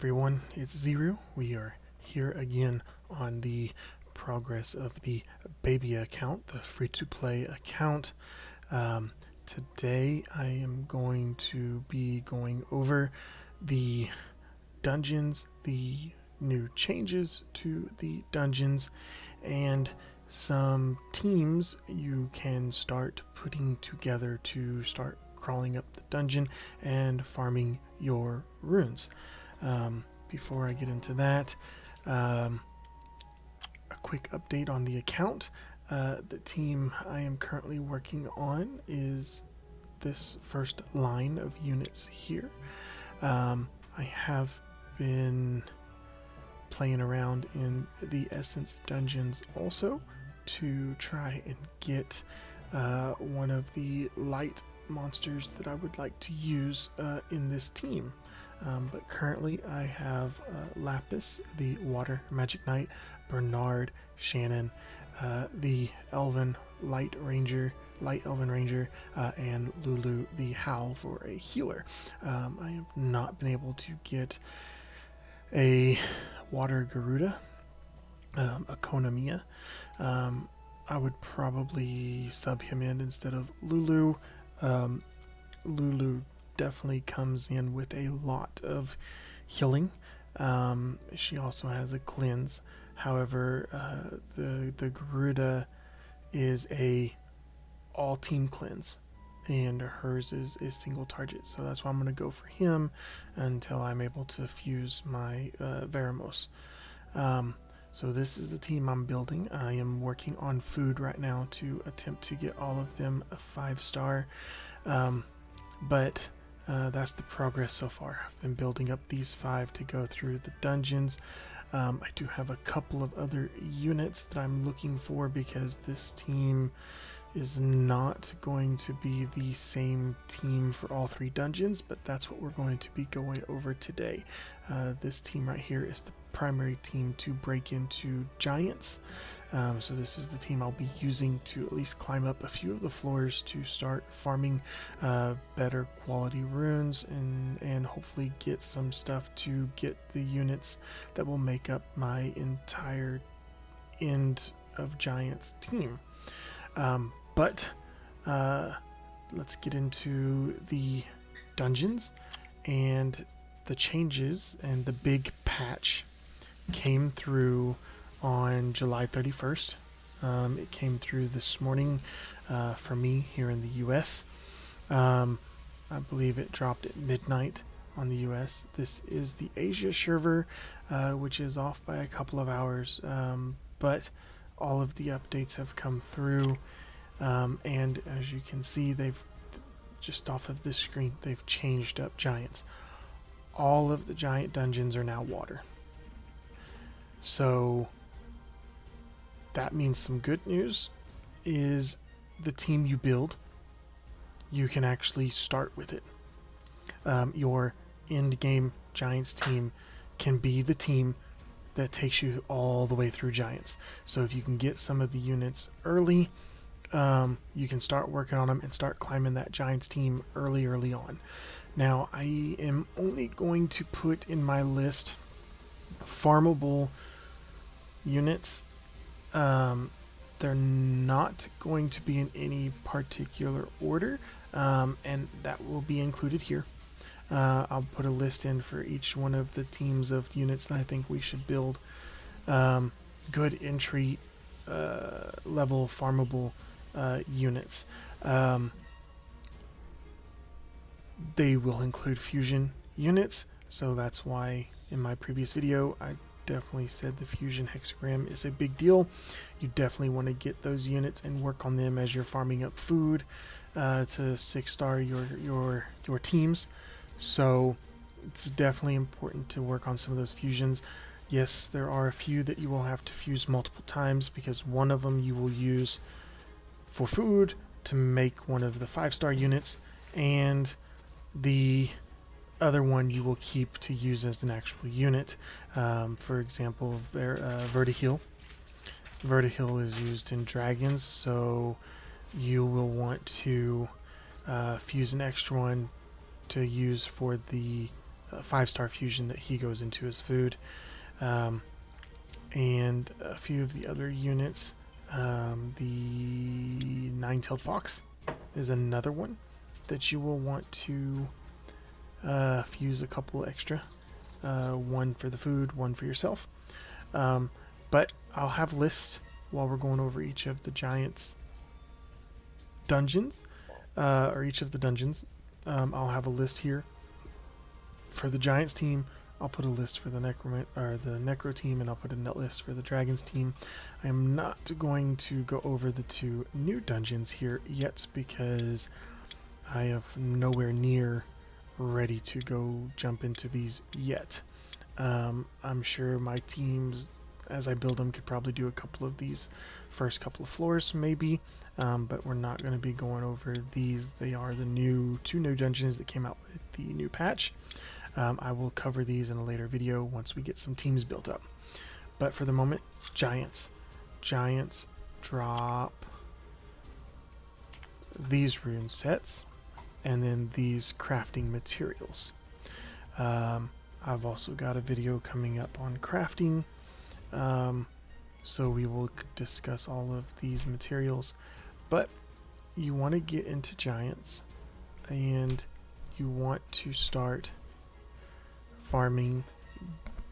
everyone, it's Zero. We are here again on the progress of the baby account, the free-to-play account. Today I am going to be going over the dungeons, the new changes to the dungeons, and some teams you can start putting together to start crawling up the dungeon and farming your runes. Before I get into that, a quick update on the account. The team I am currently working on is this first line of units here. I have been playing around in the Essence dungeons also to try and get one of the light monsters that I would like to use in this team. But currently I have Lapis, the Water Magic Knight, Bernard, Shannon, the Light Elven Ranger, and Lulu, the Howl, for a healer. I have not been able to get a Water Garuda, a Konamiya. I would probably sub him in instead of Lulu. Lulu definitely comes in with a lot of healing. She also has a cleanse. However, the Garuda is a all team cleanse, and hers is single target. So that's why I'm going to go for him until I'm able to fuse my Veramos. So this is the team I'm building. I am working on food right now to attempt to get all of them a 5-star. But that's the progress so far. I've been building up these 5 to go through the dungeons. I do have a couple of other units that I'm looking for because this team is not going to be the same team for all 3 dungeons, but that's what we're going to be going over today. This team right here is the primary team to break into giants. So this is the team I'll be using to at least climb up a few of the floors to start farming better quality runes and hopefully get some stuff to get the units that will make up my entire end of giants team. But let's get into the dungeons and the changes. And the big patch came through on July 31st. It came through this morning for me here in the US. I believe it dropped at midnight on the US. This is the Asia server, which is off by a couple of hours, but all of the updates have come through. And as you can see, they've just off of this screen, they've changed up giants. All of the giant dungeons are now water. So that means some good news is the team you build, you can actually start with it. Your end game giants team can be the team that takes you all the way through giants. So if you can get some of the units early, you can start working on them and start climbing that giants team early on. Now I am only going to put in my list farmable units. They're not going to be in any particular order, and that will be included here. I'll put a list in for each one of the teams of units that I think we should build. Good entry level farmable units. They will include fusion units, so that's why in my previous video I definitely said the fusion hexagram is a big deal. You definitely want to get those units and work on them as you're farming up food to 6-star your teams. So it's definitely important to work on some of those fusions. Yes, there are a few that you will have to fuse multiple times because one of them you will use for food to make one of the 5-star units, and the other one you will keep to use as an actual unit. For example, Vertihil. Vertihil is used in dragons, so you will want to fuse an extra one to use for the 5-star fusion that he goes into as food. And a few of the other units. The Nine-tailed Fox is another one that you will want to fuse a couple extra. One for the food, one for yourself. But I'll have lists while we're going over each of the Giants dungeons, or each of the dungeons. I'll have a list here for the Giants team. I'll put a list for the Necro team, and I'll put a net list for the Dragons team. I am not going to go over the 2 new dungeons here yet because I am nowhere near ready to go jump into these yet. I'm sure my teams, as I build them, could probably do a couple of these first couple of floors maybe, but we're not going to be going over these. They are the 2 new dungeons that came out with the new patch. I will cover these in a later video once we get some teams built up. But for the moment, Giants. Giants drop these rune sets and then these crafting materials. I've also got a video coming up on crafting, so we will discuss all of these materials. But you want to get into Giants and you want to start farming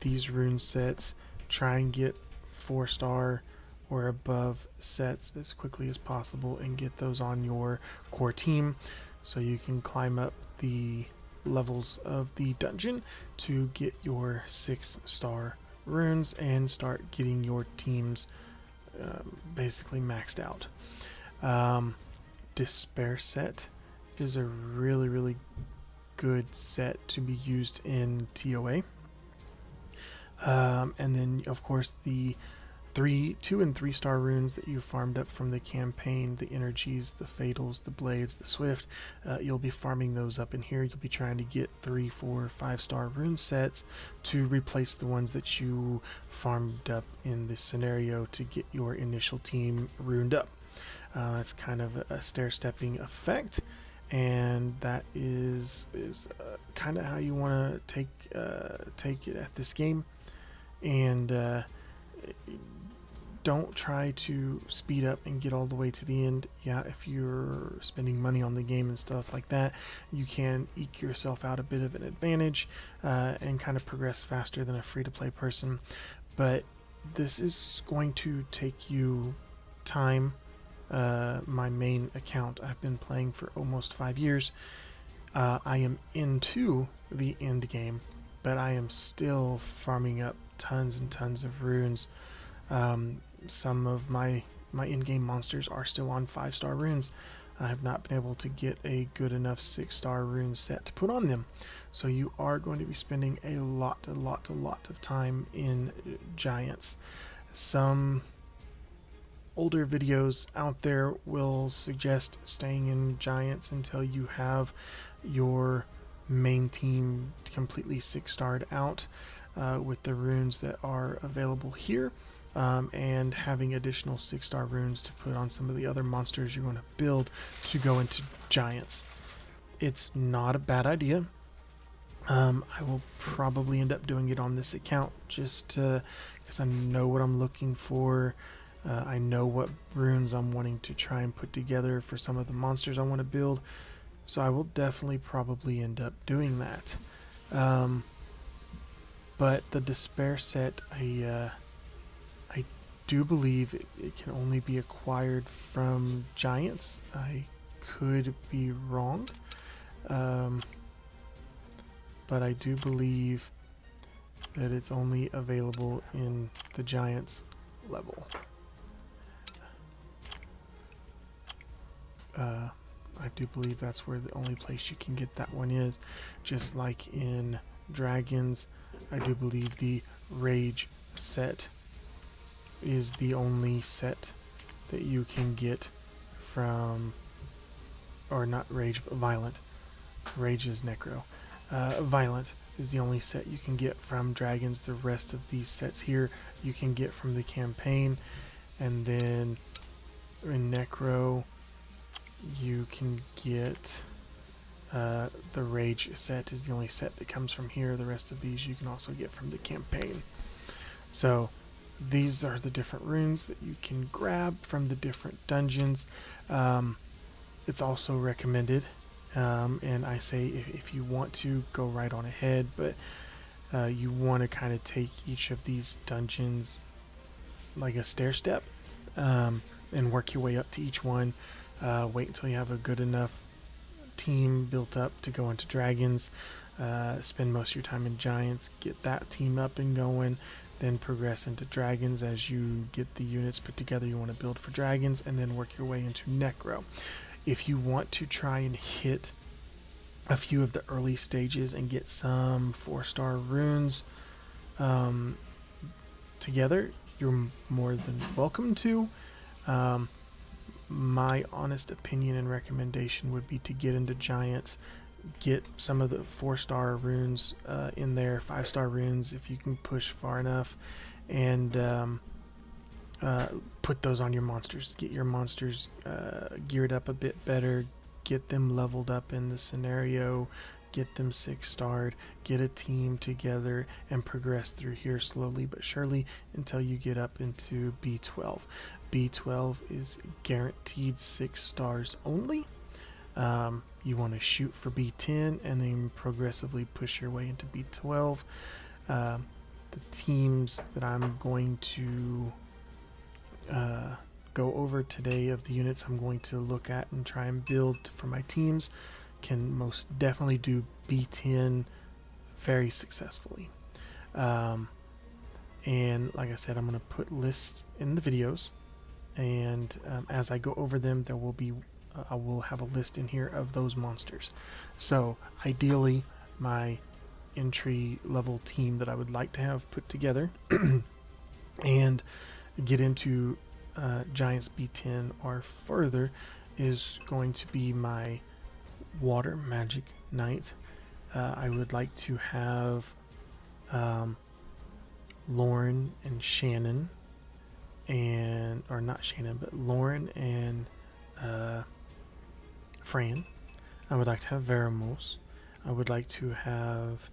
these rune sets. Try and get 4-star or above sets as quickly as possible and get those on your core team so you can climb up the levels of the dungeon to get your 6-star runes and start getting your teams basically maxed out. Despair set is a really good set to be used in TOA. And then of course the 2 and 3-star runes that you farmed up from the campaign, the energies, the fatals, the blades, the swift, you'll be farming those up in here. You'll be trying to get 3, 4, 5-star rune sets to replace the ones that you farmed up in this scenario to get your initial team runed up. It's kind of a stair-stepping effect, and that is kind of how you want to take it at this game. And don't try to speed up and get all the way to the end. Yeah, if you're spending money on the game and stuff like that, you can eke yourself out a bit of an advantage and kind of progress faster than a free-to-play person. But this is going to take you time. My main account, I've been playing for almost 5 years. I am into the end game, but I am still farming up tons and tons of runes. Some of my in-game monsters are still on 5-star runes. I have not been able to get a good enough 6-star rune set to put on them. So you are going to be spending a lot of time in Giants. Some older videos out there will suggest staying in Giants until you have your main team completely 6-starred out with the runes that are available here, and having additional 6-star runes to put on some of the other monsters you're going to build to go into Giants. It's not a bad idea. I will probably end up doing it on this account just because I know what I'm looking for. I know what runes I'm wanting to try and put together for some of the monsters I want to build, so I will definitely probably end up doing that. But the Despair set, I do believe it can only be acquired from Giants. I could be wrong, but I do believe that it's only available in the Giants level. I do believe that's where the only place you can get that one is. Just like in Dragons, I do believe the Rage set is the only set that you can get from, or not Rage, but Violent. Rage is Necro. Violent is the only set you can get from Dragons. The rest of these sets here you can get from the campaign. And then in Necro, you can get The Rage set is the only set that comes from here. The rest of these you can also get from the campaign. So these are the different runes that you can grab from the different dungeons. It's also recommended, and I say if you want to, go right on ahead, but you want to kind of take each of these dungeons like a stair step, and work your way up to each one. Wait until you have a good enough team built up to go into dragons. Spend most of your time in giants, get that team up and going, then progress into dragons. As you get the units put together you want to build for dragons, and then work your way into necro. If you want to try and hit a few of the early stages and get some 4-star runes together, you're more than welcome to. My honest opinion and recommendation would be to get into giants, get some of the 4-star runes in there, 5-star runes if you can push far enough, and put those on your monsters. Get your monsters geared up a bit better, get them leveled up in the scenario, get them 6-starred, get a team together, and progress through here slowly but surely until you get up into B12. B12 is guaranteed 6 stars only. You want to shoot for B10 and then progressively push your way into B12. The teams that I'm going to go over today, of the units I'm going to look at and try and build for my teams, can most definitely do B10 very successfully. And like I said, I'm going to put lists in the videos, and as I go over them, there will be I will have a list in here of those monsters. So ideally, my entry level team that I would like to have put together and get into Giants B10 or further is going to be my Water Magic Knight. I would like to have Lauren and Shannon, or not Shannon, but Lauren and Fran. I would like to have Veramos. I would like to have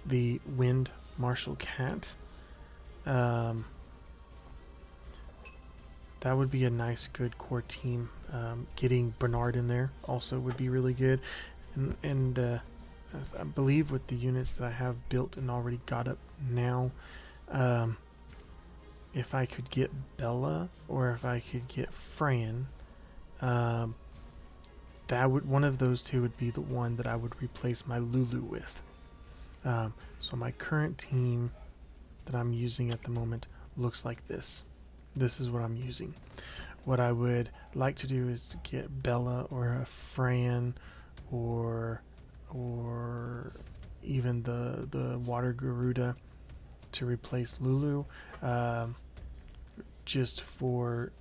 the Wind Martial Cat. That would be a nice, good core team. Getting Bernard in there also would be really good. And I believe with the units that I have built and already got up now, if I could get Bella or if I could get Fran, one of those two would be the one that I would replace my Lulu with. So my current team that I'm using at the moment looks like this. This is what I'm using. What I would like to do is to get Bella or a Fran or even the Water Garuda to replace Lulu, just for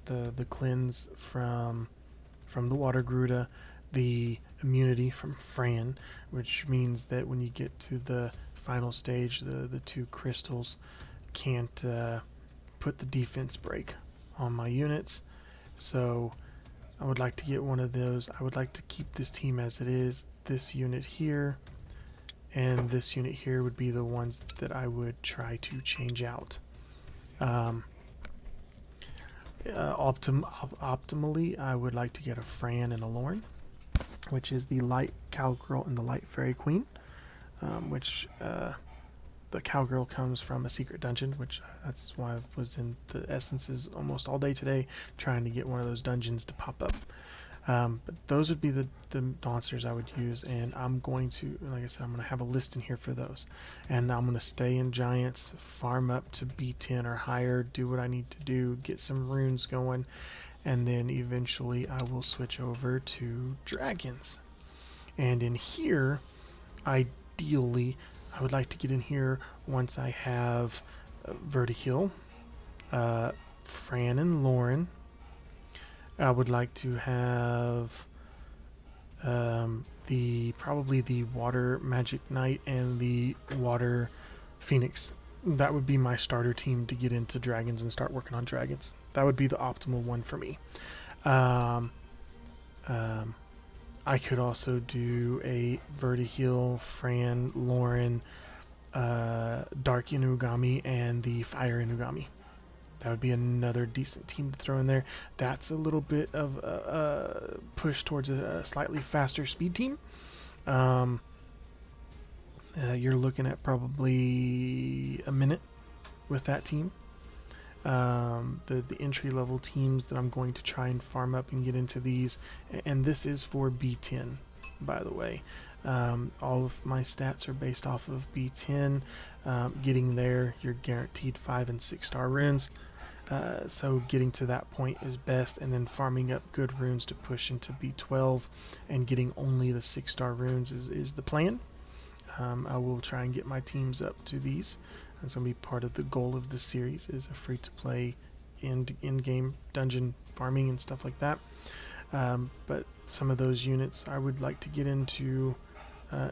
the cleanse from the Water Garuda, the immunity from Fran, which means that when you get to the final stage, the 2 crystals can't put the defense break on my units. So I would like to get one of those. I would like to keep this team as it is. This unit here and this unit here would be the ones that I would try to change out. Optimally, I would like to get a Fran and a Lauren, which is the Light Cowgirl and the Light Fairy Queen, which the Cowgirl comes from a secret dungeon, which that's why I was in the essences almost all day today trying to get one of those dungeons to pop up. But those would be the monsters I would use, and I'm going to, like I said, I'm going to have a list in here for those, and I'm going to stay in Giants, farm up to B10 or higher, do what I need to do, get some runes going, and then eventually I will switch over to Dragons. And in here, ideally, I would like to get in here once I have Vertihill, Fran and Lauren. I would like to have probably the Water Magic Knight and the Water Phoenix. That would be my starter team to get into Dragons and start working on Dragons. That would be the optimal one for me. I could also do a Vertiheel, Fran, Lauren, Dark Inugami, and the Fire Inugami. That would be another decent team to throw in there. That's a little bit of a push towards a slightly faster speed team. You're looking at probably a minute with that team. The entry level teams that I'm going to try and farm up and get into these, and this is for B10, by the way. All of my stats are based off of B10. Getting there, you're guaranteed 5 and 6 star runes. So getting to that point is best, and then farming up good runes to push into B12 and getting only the 6 star runes is the plan. I will try and get my teams up to these. That's going to be part of the goal of this series, is a free-to-play in-game dungeon farming and stuff like that. But some of those units I would like to get into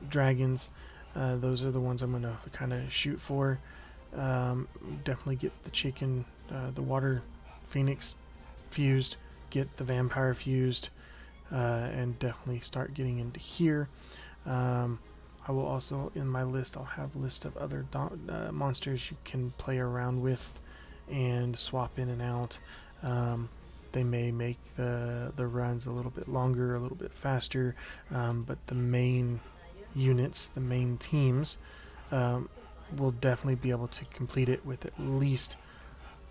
dragons. Those are the ones I'm going to kind of shoot for. Definitely get the chicken, the water phoenix fused, get the vampire fused, and definitely start getting into here. I will also, in my list, I'll have a list of other monsters you can play around with and swap in and out. They may make the runs a little bit longer, a little bit faster, but the main units, the main teams, will definitely be able to complete it with at least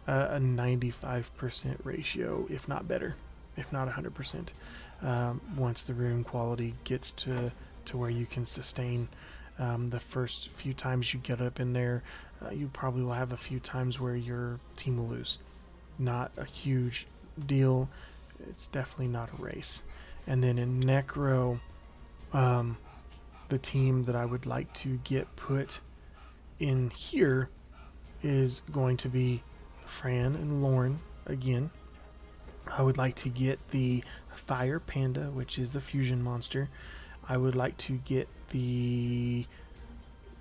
a 95% ratio, if not better, if not 100%. Once the rune quality gets to where you can sustain. The first few times you get up in there, you probably will have a few times where your team will lose. Not a huge deal. It's definitely not a race. And then in Necro, the team that I would like to get put in here is going to be Fran and Lauren again. I would like to get the Fire Panda, which is the fusion monster. I would like to get the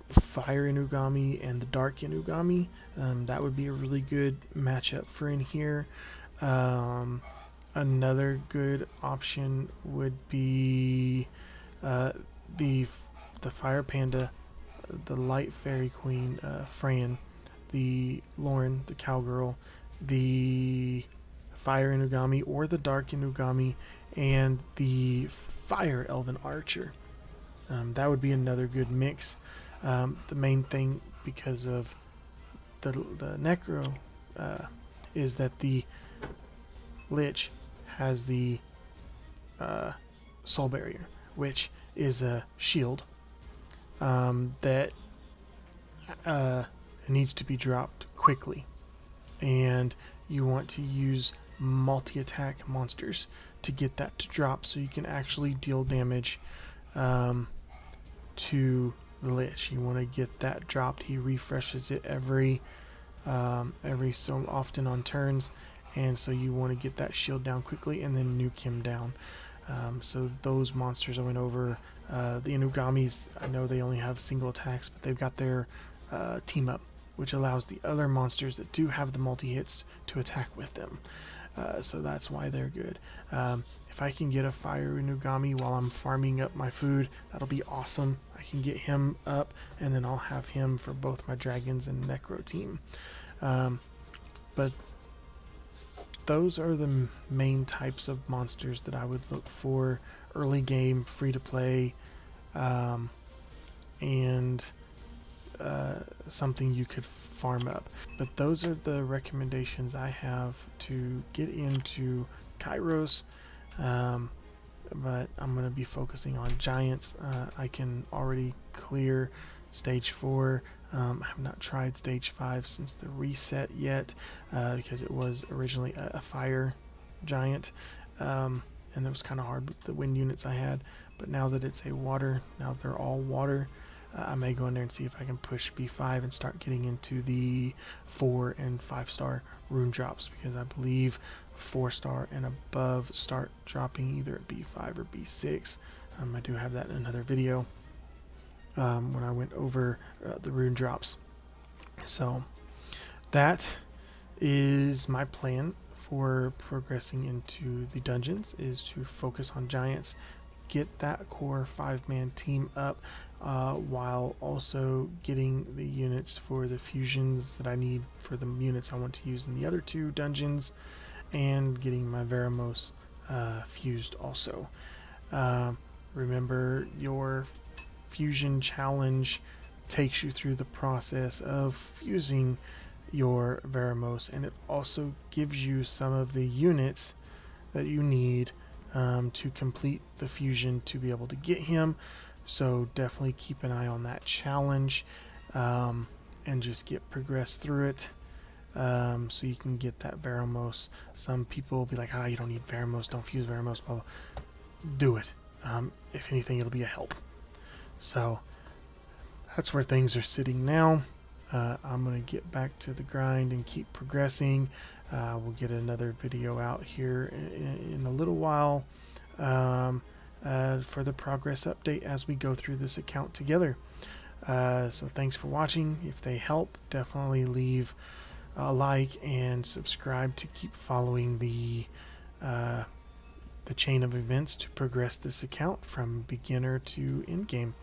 Fire Inugami and the Dark Inugami. That would be a really good matchup for in here. Another good option would be the Fire Panda, the Light Fairy Queen, Fran, the Lauren, the Cowgirl, the Fire Inugami or the Dark Inugami, and the Fire Elven Archer. That would be another good mix. The main thing, because of the Necro, is that the Lich has the Soul Barrier, which is a shield that needs to be dropped quickly, and you want to use multi-attack monsters to get that to drop, so you can actually deal damage to the Lich. You want to get that dropped. He refreshes it every so often on turns, and so you want to get that shield down quickly and then nuke him down. So those monsters I went over. The Inugamis, I know they only have single attacks, but they've got their team up, which allows the other monsters that do have the multi-hits to attack with them. So that's why they're good. If I can get a Fire Inugami while I'm farming up my food, that'll be awesome. I can get him up, and then I'll have him for both my Dragons and Necro team. But those are the main types of monsters that I would look for early game, free to play, and something you could farm up. But those are the recommendations I have to get into Kairos. But I'm going to be focusing on giants. I can already clear stage 4. I have not tried stage 5 since the reset yet, because it was originally a fire giant, and that was kind of hard with the wind units I had. But now that it's a water, now they're all water, I may go in there and see if I can push B5 and start getting into the 4 and 5 star rune drops, because I believe 4 star and above start dropping either at B5 or B6. I do have that in another video when I went over the rune drops. So that is my plan for progressing into the dungeons is to focus on giants, get that core 5-man team up, while also getting the units for the fusions that I need for the units I want to use in the other 2 dungeons, and getting my Veramos fused also. Remember, your fusion challenge takes you through the process of fusing your Veramos, and it also gives you some of the units that you need to complete the fusion to be able to get him. So definitely keep an eye on that challenge, and just progress through it, so you can get that Veramos. Some people will be like, you don't need Veramos, don't fuse Veramos, blah, blah. Do it. If anything, it'll be a help. So that's where things are sitting now. I'm going to get back to the grind and keep progressing. We'll get another video out here in a little while, for the progress update as we go through this account together. So thanks for watching. If they help, definitely leave a like and subscribe to keep following the chain of events to progress this account from beginner to end game.